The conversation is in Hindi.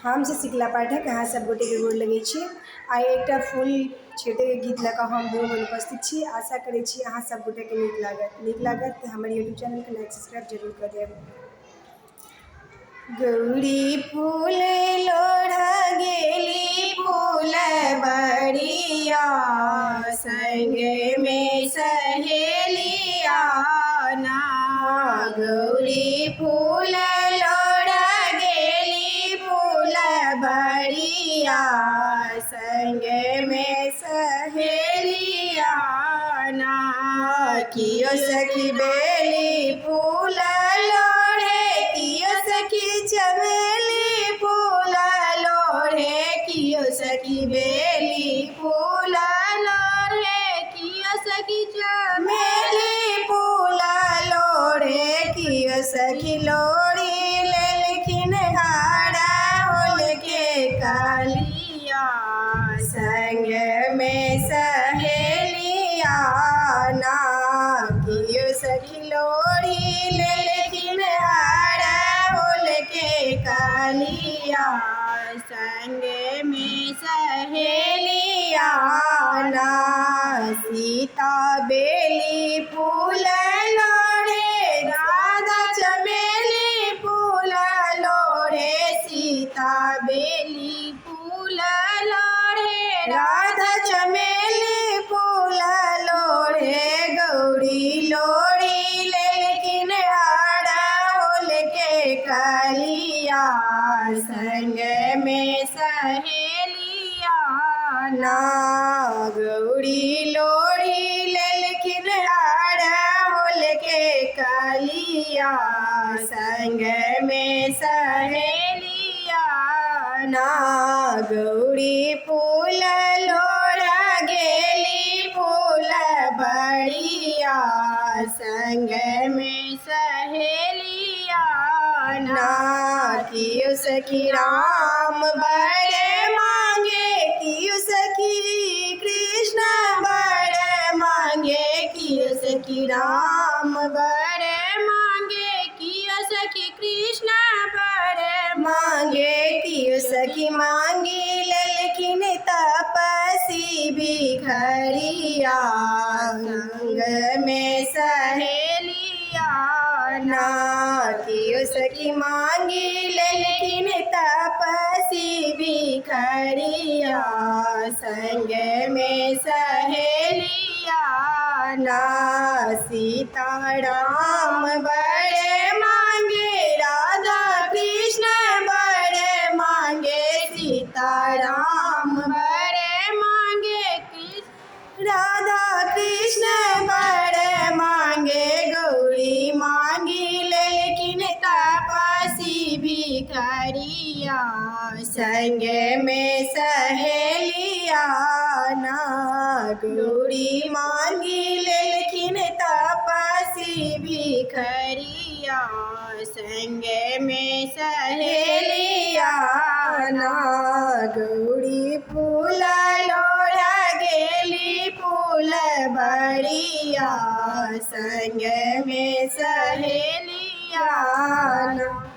हम से शीतला पाठक अहाँ सब गोटे के गोर लगै छी। आइ एकटा फूल छेटे के गीत लऽ कऽ हम दुनू उपस्थित छी। आशा करै छी अहाँ सब गोटे के नीक लागत तऽ हमर यूट्यूब चैनल के लाइक सब्सक्राइब जरूर कऽ देब। गौरी फूल लोढ़ गेली फूल बड़िया, संगे में सहेलिया ना। गौरी फूल लोढ़ गेली फूल बड़िया, संगे में सहेलिया ना। कियो सखी बेली फूल लोढ़े, कियो सखी चमेली फूल लोढ़े, कियो सखी बेली फूल लोढ़े, कियो सखी चमेली फूल लोढ़े, कियो सखी लोढ़ी लेलखिन हारा होल के कालिया, संग में सहेलिया ना। कियो सखी लोढ़ी लेलखिन हारा होल के कालिया, संग में सहेलिया ना। सीता बेली फूल लोढ़े, राधा चमेली फूल लोढ़े, सीता बेली फूल लोढ़े, राधा चमेली फूल लोढ़े, गौरी लोढ़ी लेकिन हारा होल के कालिया, संग में सहेलिया ना। गौरी लोढ़ी लेकिन हारा होल के कालिया, संग में सहेलिया ना। गौरी फूल लोढ़ गेली फूल बड़िया, संग में सहेलिया ना। कियो सखी राम बड़े मांगे, कियो सखी कृष्ण बड़े मांगे, कियो सखी राम बड़े मांगे, कियो सखी कृष्ण बड़े मांगे, कियो सखी मांगी लेलखिन तपसी भिखरिया, संग में सहेलिया ना। कियो सखी मांगी लेलखिन तपसी भिखरिया, संग में सहेलिया ना। सीताराम बड़े मांगे, राधा कृष्ण बड़े मांगे, सीताराम बड़े मांगे, राधा कृष्ण बड़े मांगे, गौरी मांगी लेकिन तपसी भिखरिया, संग में सहेलिया ना। गौरी मांगी लेकिन तपसी भिखरिया, संग में सहेलिया ना। गौरी फूल लोढ़ गेली फूल बड़िया, संग में सहेलिया ना।